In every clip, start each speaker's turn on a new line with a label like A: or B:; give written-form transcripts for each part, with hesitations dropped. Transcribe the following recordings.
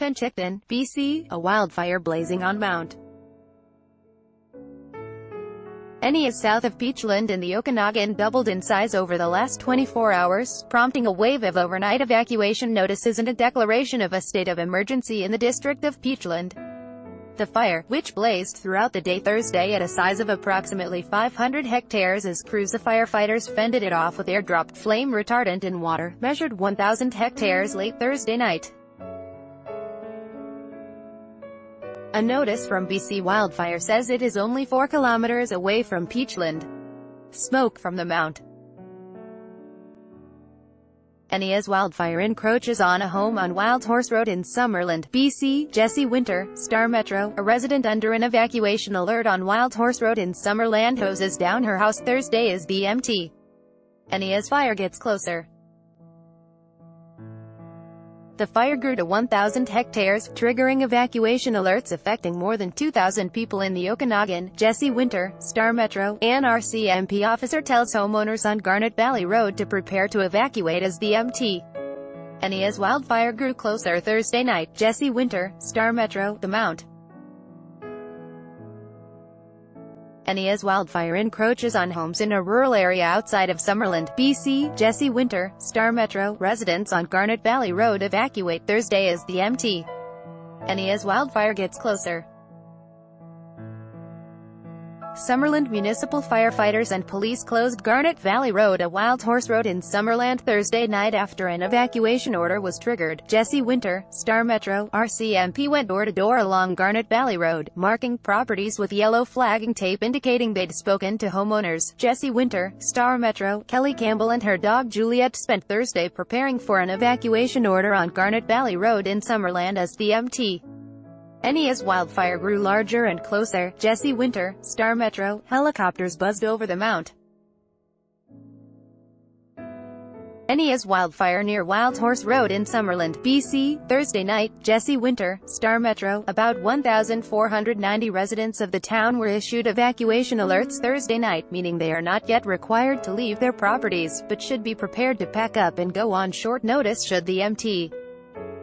A: Penticton, BC, a wildfire blazing on Mount Enias south of Peachland in the Okanagan doubled in size over the last 24 hours, prompting a wave of overnight evacuation notices and a declaration of a state of emergency in the district of Peachland. The fire, which blazed throughout the day Thursday at a size of approximately 500 hectares as crews of firefighters fended it off with air-dropped flame retardant and water, measured 1,000 hectares late Thursday night. A notice from BC Wildfire says it is only 4 kilometers away from Peachland. Smoke from the Mount Enias wildfire encroaches on a home on Wild Horse Road in Summerland, BC. Jesse Winter, Star Metro, a resident under an evacuation alert on Wild Horse Road in Summerland, hoses down her house Thursday as the Mt. Enias fire gets closer. The fire grew to 1,000 hectares, triggering evacuation alerts affecting more than 2,000 people in the Okanagan. Jesse Winter, Star Metro, an RCMP officer tells homeowners on Garnet Valley Road to prepare to evacuate as the Mt. Enias wildfire grew closer Thursday night. Jesse Winter, Star Metro, the Mount Enias wildfire encroaches on homes in a rural area outside of Summerland, BC. Jesse Winter, Star Metro, residents on Garnet Valley Road evacuate Thursday as the Mt. Enias wildfire gets closer. Summerland municipal firefighters and police closed Garnet Valley Road, a Wild Horse Road in Summerland Thursday night after an evacuation order was triggered. Jesse Winter, Star Metro, RCMP went door-to-door along Garnet Valley Road, marking properties with yellow flagging tape indicating they'd spoken to homeowners. Jesse Winter, Star Metro, Kelly Campbell and her dog Juliet spent Thursday preparing for an evacuation order on Garnet Valley Road in Summerland as the Mt. Enias wildfire grew larger and closer. Jesse Winter, Star Metro, helicopters buzzed over the Mount Enias wildfire near Wild Horse Road in Summerland, BC. Thursday night. Jesse Winter, Star Metro, about 1,490 residents of the town were issued evacuation alerts Thursday night, meaning they are not yet required to leave their properties, but should be prepared to pack up and go on short notice should the Mt.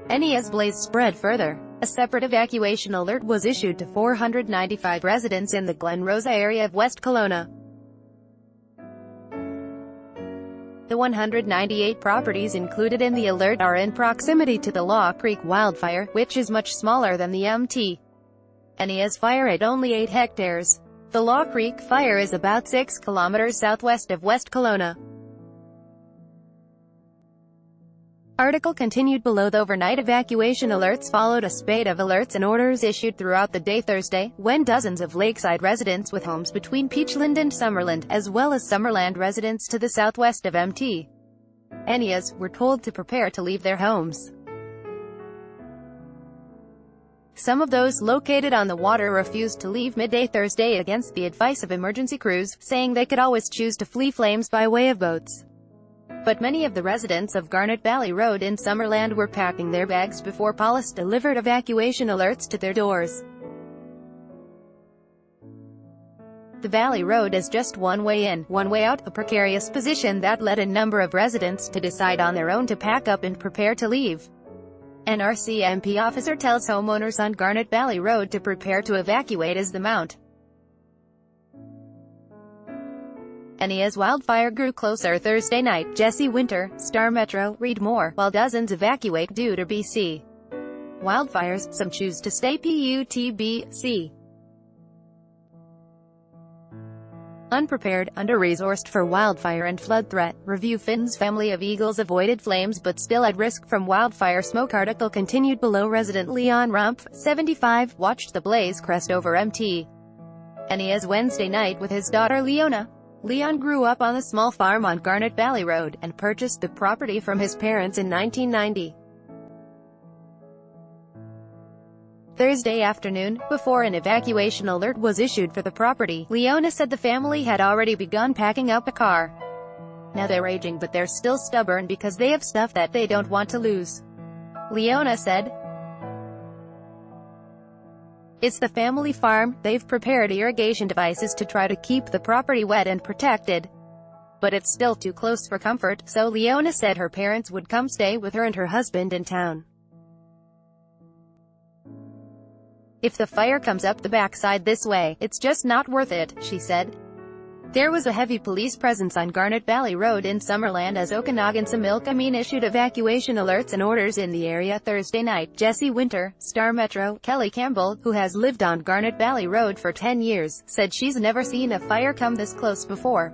A: Enias blaze spread further. A separate evacuation alert was issued to 495 residents in the Glen Rosa area of West Kelowna. The 198 properties included in the alert are in proximity to the Law Creek wildfire, which is much smaller than the Mt. Enias fire at only 8 hectares. The Law Creek fire is about 6 kilometers southwest of West Kelowna. Article continued below. The overnight evacuation alerts followed a spate of alerts and orders issued throughout the day Thursday, when dozens of lakeside residents with homes between Peachland and Summerland, as well as Summerland residents to the southwest of Mt. Enias, were told to prepare to leave their homes. Some of those located on the water refused to leave midday Thursday against the advice of emergency crews, saying they could always choose to flee flames by way of boats. But many of the residents of Garnet Valley Road in Summerland were packing their bags before police delivered evacuation alerts to their doors. The Valley Road is just one way in, one way out, a precarious position that led a number of residents to decide on their own to pack up and prepare to leave. An RCMP officer tells homeowners on Garnet Valley Road to prepare to evacuate as the Mt. Enias wildfire grew closer Thursday night. Jesse Winter, Star Metro, read more. While dozens evacuate due to BC wildfires, some choose to stay put. Unprepared, under-resourced for wildfire and flood threat. Review Finn's family of eagles avoided flames but still at risk from wildfire smoke. Article continued below. Resident Leon Rumpf, 75, watched the blaze crest over Mt. Enias Wednesday night with his daughter Leona. Leon grew up on a small farm on Garnet Valley Road, and purchased the property from his parents in 1990. Thursday afternoon, before an evacuation alert was issued for the property, Leona said the family had already begun packing up a car. Now they're raging, but they're still stubborn because they have stuff that they don't want to lose. Leona said, "It's the family farm. They've prepared irrigation devices to try to keep the property wet and protected. But it's still too close for comfort," so Leona said her parents would come stay with her and her husband in town. "If the fire comes up the backside this way, it's just not worth it," she said. There was a heavy police presence on Garnet Valley Road in Summerland as Okanagan Samilkameen issued evacuation alerts and orders in the area Thursday night. Jesse Winter, Star Metro, Kelly Campbell, who has lived on Garnet Valley Road for 10 years, said she's never seen a fire come this close before.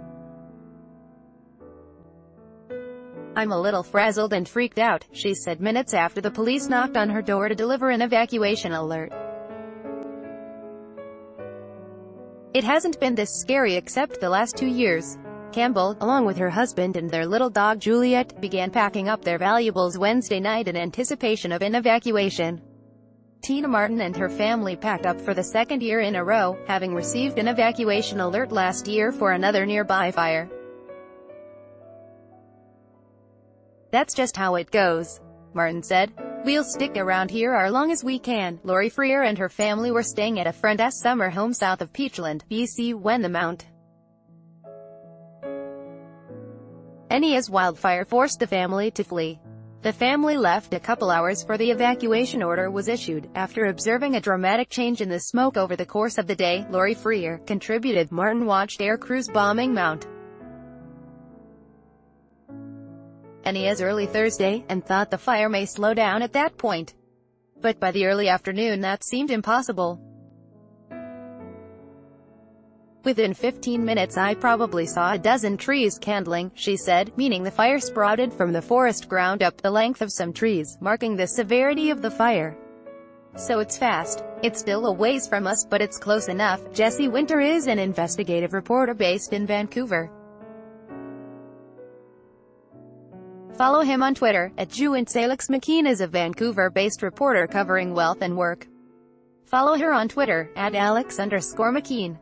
A: "I'm a little frazzled and freaked out," she said minutes after the police knocked on her door to deliver an evacuation alert. "It hasn't been this scary except the last 2 years." Campbell, along with her husband and their little dog Juliet, began packing up their valuables Wednesday night in anticipation of an evacuation. Tina Martin and her family packed up for the second year in a row, having received an evacuation alert last year for another nearby fire. "That's just how it goes," Martin said. "We'll stick around here as long as we can." Lori Freer and her family were staying at a friend's summer home south of Peachland, BC when the Mount Eneas wildfire forced the family to flee. The family left a couple hours before the evacuation order was issued, after observing a dramatic change in the smoke over the course of the day. Lori Freer contributed, "Martin watched air crews bombing Mount Eneas early Thursday, and thought the fire may slow down at that point. But by the early afternoon that seemed impossible. Within 15 minutes I probably saw a dozen trees candling," she said, meaning the fire sprouted from the forest ground up the length of some trees, marking the severity of the fire. "So it's fast. It's still a ways from us, but it's close enough." Jesse Winter is an investigative reporter based in Vancouver. Follow him on Twitter, @JuandSalix. McKean is a Vancouver-based reporter covering wealth and work. Follow her on Twitter, @Alex_McKean.